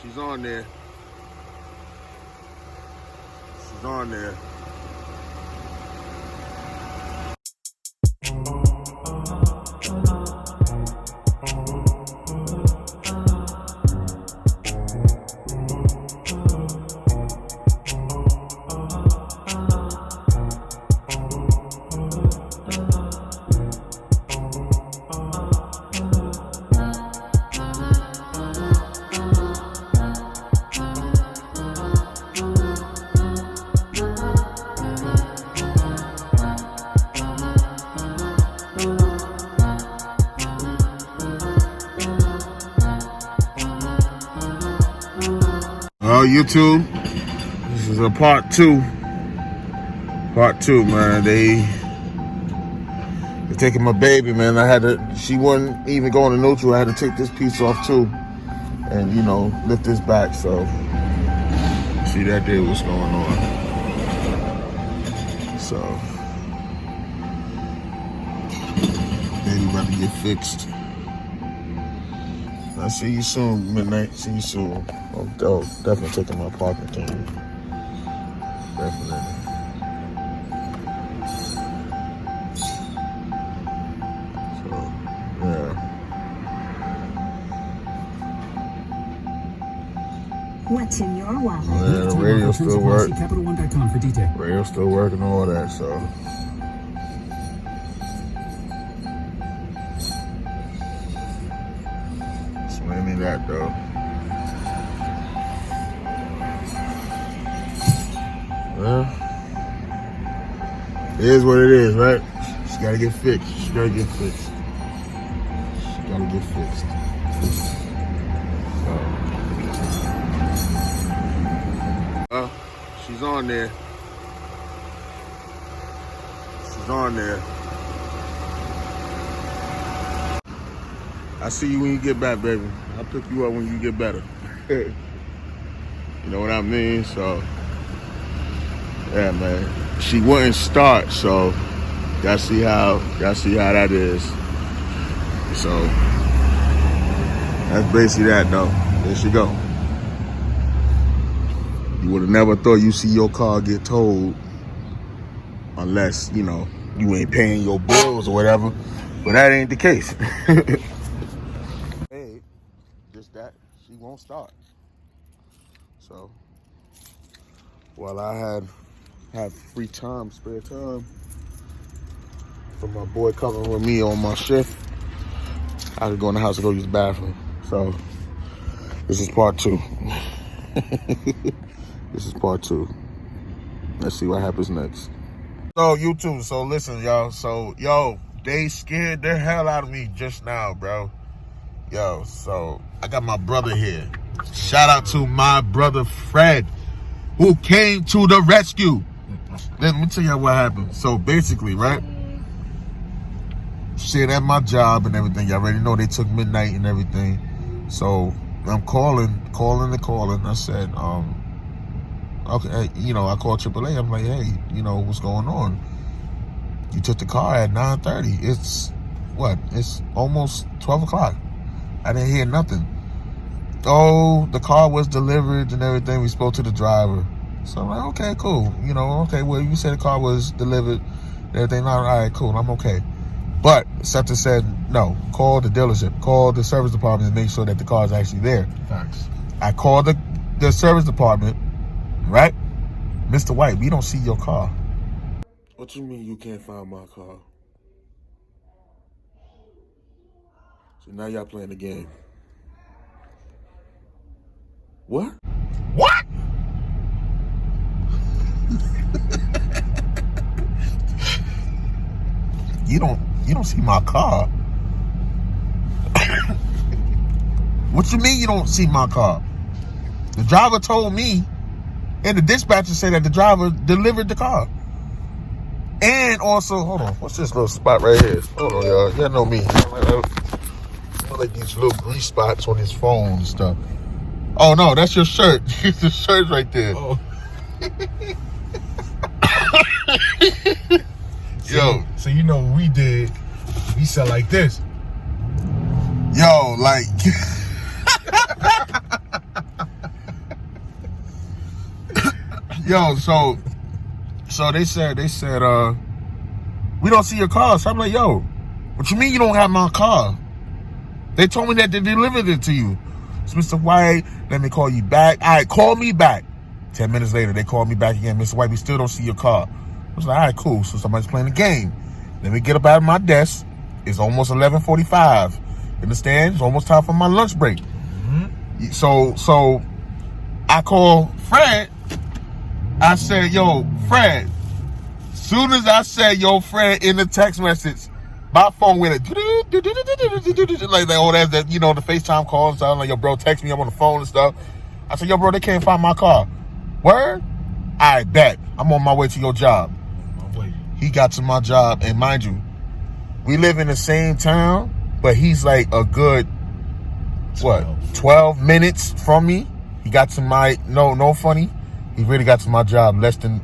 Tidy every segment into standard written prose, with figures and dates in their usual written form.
She's on there. She's on there. YouTube, this is a part two, man. They're taking my baby, man. She wasn't even going to neutral. I had to take this piece off too and, you know, lift this back. So, see that there, what's going on. So, baby about to get fixed. I'll see you soon, midnight. See you soon. Oh, definitely taking my parking thing. Definitely. So, yeah. What's in your wallet? Yeah, the radio still working. CapitalOne.com for details. Radio still working, all that, so. Explain me that, though. Well, it is what it is, right? She gotta get fixed. She gotta get fixed. So. She's on there. She's on there. I'll see you when you get back, baby. I'll pick you up when you get better. You know what I mean? So. Yeah, man. She wouldn't start, so y'all see how that is. So that's basically that, though. There she go. You would have never thought you see your car get towed unless, you know, you ain't paying your bills or whatever. But that ain't the case. Hey, just that she won't start. So while I have free time, spare time, from my boy covering with me on my shift, I could go in the house and go use the bathroom. So this is part two. This is part two. Let's see what happens next. So YouTube, so listen, y'all. So they scared the hell out of me just now, bro. Yo, so I got my brother here. Shout out to my brother Fred, who came to the rescue. Let me tell you what happened. So basically, right? Shit at my job and everything. Y'all already know they took midnight and everything. So I'm calling. I said, okay, you know, I called AAA. I'm like, hey, you know, what's going on? You took the car at 9:30. It's what? It's almost 12 o'clock. I didn't hear nothing. Oh, the car was delivered and everything. We spoke to the driver. So I'm like, okay, cool. You know, okay, well, you said the car was delivered and everything. All right, cool, I'm okay. But Scepter said, no, call the dealership, call the service department and make sure that the car is actually there. Thanks. I called the service department, right? Mr. White, we don't see your car. What you mean you can't find my car? So now y'all playing the game. What? What? You don't see my car. What you mean you don't see my car? The driver told me, and the dispatcher said that the driver delivered the car. And also, hold on, what's this little spot right here? Hold on, y'all. Y'all know me. I like these little grease spots on his phone and stuff. Oh no, that's your shirt. It's the shirt right there. Oh. Yo, so you know what we did? We sell like this. Yo, like Yo, so they said, we don't see your car. So I'm like, yo, what you mean you don't have my car? They told me that they delivered it to you. So Mr. White, let me call you back. All right, call me back. 10 minutes later, they called me back again. Mr. White, we still don't see your car. I was like, all right, cool. So somebody's playing a game. Let me get up out of my desk. It's almost 11:45. Understand? It's almost time for my lunch break. Mm-hmm. So I call Fred. I said, yo, Fred. Soon as I said, yo, Fred, in the text message, my phone went like oh, that's that, you know, the FaceTime calls. So I'm like, yo, bro, text me. I'm on the phone and stuff. I said, yo, bro, they can't find my car. Word? I bet. I'm on my way to your job. He got to my job, and mind you, we live in the same town, but he's like a good, 12 minutes from me. He got to my, no funny. He really got to my job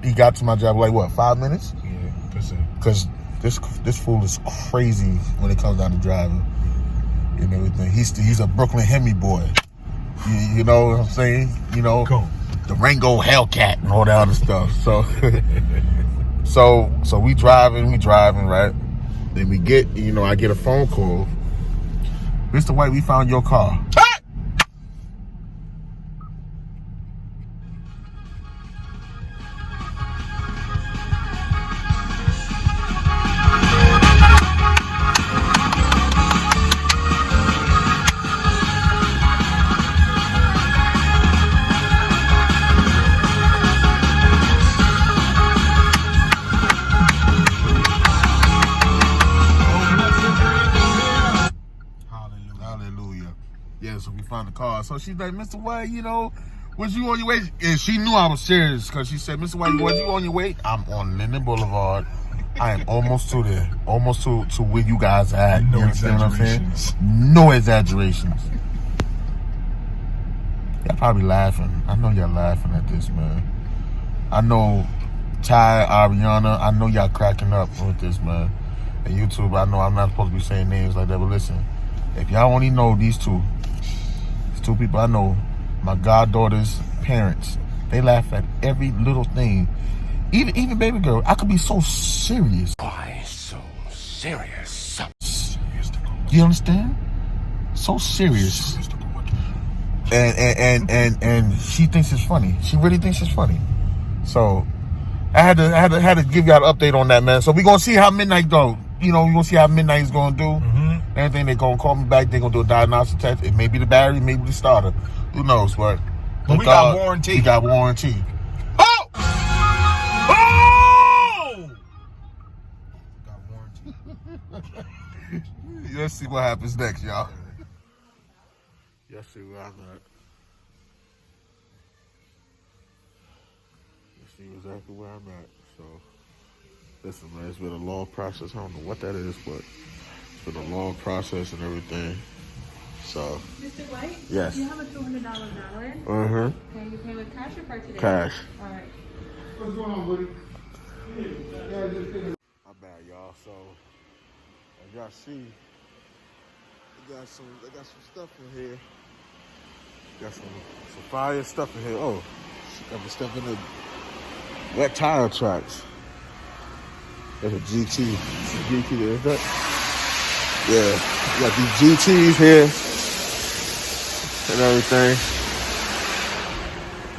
he got to my job like what, 5 minutes? Yeah, because this fool is crazy when it comes down to driving and everything. He's a Brooklyn Hemi boy. You know what I'm saying? You know, cool. The Rango Hellcat and all that other stuff. So we driving, right? Then we get, you know, I get a phone call. Mr. White, we found your car. Yeah, so we found the car. So she's like, Mr. White, you know, was you on your way? And she knew I was serious because she said, Mr. White, was you on your way? I'm on Linden Boulevard. I am almost to there. Almost to where you guys are at. No you understand what I'm saying? exaggerations. No exaggerations. Y'all probably laughing. I know y'all laughing at this, man. I know Ty, Ariana, I know y'all cracking up with this, man. And YouTube, I know I'm not supposed to be saying names like that, but listen, if y'all only know these two people I know, my goddaughter's parents, they laugh at every little thing. Even baby girl, I could be so serious. Why so serious? You understand? So serious. And she thinks it's funny. She really thinks it's funny. So I had to give y'all an update on that, man. So we gonna see how midnight go. You know, we gonna see how midnight is gonna do. Mm-hmm. Anything they gonna call me back, they gonna do a diagnostic test. It may be the battery, maybe the starter. Who knows? But we got warranty. We got warranty. Oh! Oh! Got warranty. Let's see what happens next, y'all. Let's see where I'm at. Let's see exactly where I'm at. So, listen, man, it's been a long process. I don't know what that is, but it's been a long process and everything. So, Mr. White? yes. Do you have a $200 balance? Uh-huh. Can you pay with cash or card today? Cash. All right. What's going on, buddy? My bad, y'all. So, as y'all see, they got some stuff in here. Got some fire stuff in here. Oh, got the stuff in the wet tire tracks. There's a GT. It's a GT there, is that? Yeah. Got these GTs here and everything.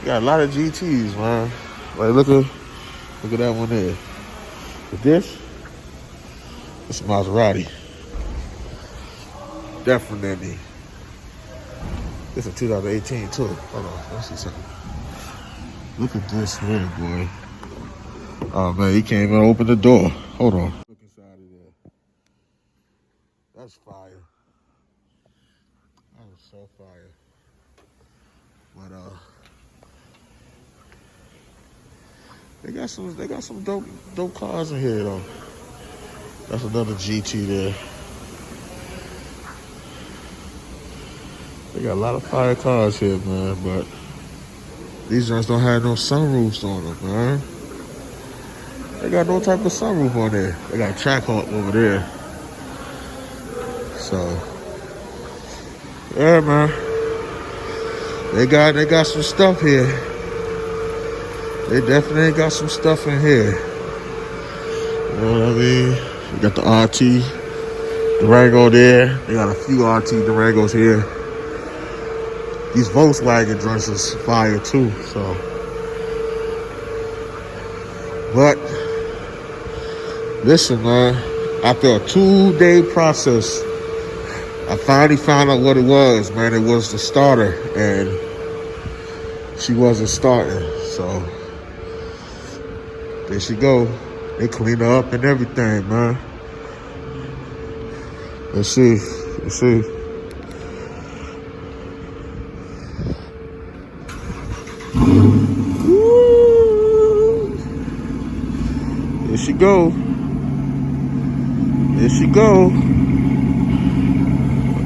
We got a lot of GTs, man. Like look at that one there. But this is a Maserati. Definitely. This is 2018 too. Hold on, let's see something. Look at this here, boy. Oh man, he can't even open the door. Hold on. Look inside of there. That's fire. That was so fire. But they got some dope cars in here though. That's another GT there. They got a lot of fire cars here, man, but these joints don't have no sunroofs on them, man. They got no type of sunroof on there. They got a track over there. So, yeah, man. They got some stuff here. They definitely got some stuff in here. You know what I mean? You got the RT Durango there. They got a few RT Durangos here. These Volkswagen joints is fire too, so. But, listen, man. After a 2-day process, I finally found out what it was, man. It was the starter, and she wasn't starting, so. There she go. They clean her up and everything, man. Let's see. Let's see. Woo. There she go. There she go.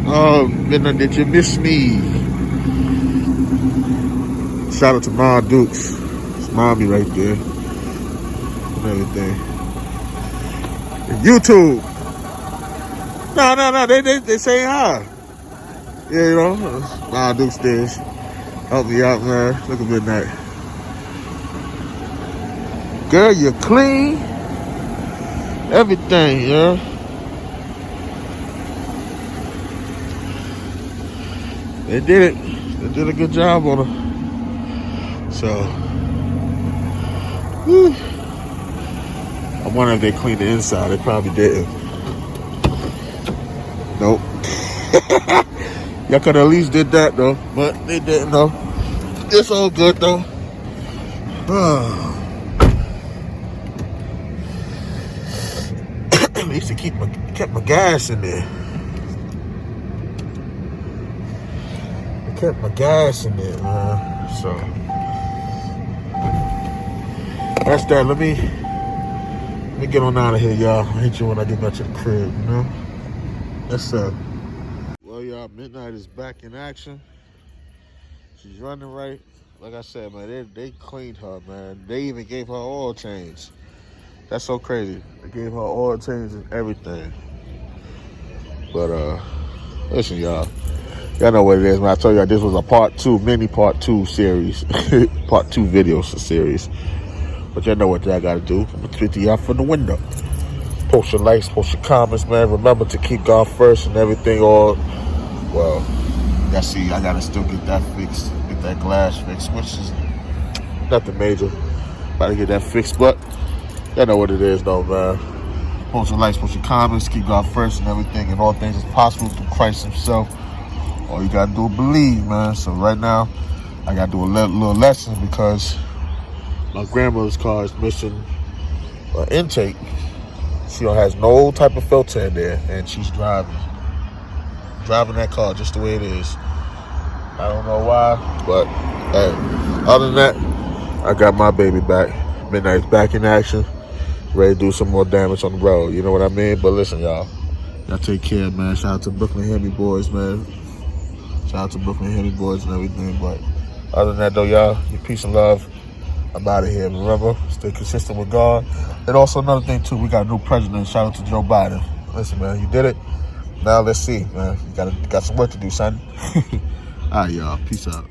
Oh, Midnight, did you miss me? Shout out to Ma Dukes. It's mommy right there. And everything. And YouTube. No. They say hi. Yeah, you know. Ma Dukes there. Help me out, man. Look at Midnight. Girl, you're clean. Everything, yeah. They did it. They did a good job on her. So, whew. I wonder if they cleaned the inside. They probably didn't. Nope. Y'all could at least did that though, but they didn't though. It's all good though. At least it kept my gas in there. It kept my gas in there, man. So that's that. Let me get on out of here, y'all. I'll hit you when I get back to the crib, you know? Yes, sir. Well, y'all, Midnight is back in action. She's running right. Like I said, man, they cleaned her, man. They even gave her oil change. That's so crazy. They gave her oil change and everything. But, listen, y'all. Y'all know what it is, man. I told y'all this was a part 2 series. Part 2 video series. But y'all know what y'all gotta do. I'm gonna tweet y'all from the window. Post your likes, post your comments, man. Remember to keep God first and everything. Or, well, y'all see, I gotta still get that fixed. Get that glass fixed, which is nothing major. About to get that fixed, but y'all know what it is, though, man. Post your likes, post your comments, keep God first and everything. And all things is possible through Christ himself. All you gotta do is believe, man. So right now, I gotta do a little lesson because my grandmother's car is missing an intake. She has no type of filter in there, and she's driving that car just the way it is. I don't know why, but hey, other than that, I got my baby back. Midnight's back in action, ready to do some more damage on the road. You know what I mean? But listen, y'all take care, man. Shout out to Brooklyn Hemi boys, man. Shout out to Brooklyn Hemi boys and everything. But other than that, though, y'all, peace and love. I'm out of here. Remember, stay consistent with God. And also another thing, too, we got a new president. Shout out to Joe Biden. Listen, man, you did it. Now let's see, man. You got some work to do, son. All right, y'all. Peace out.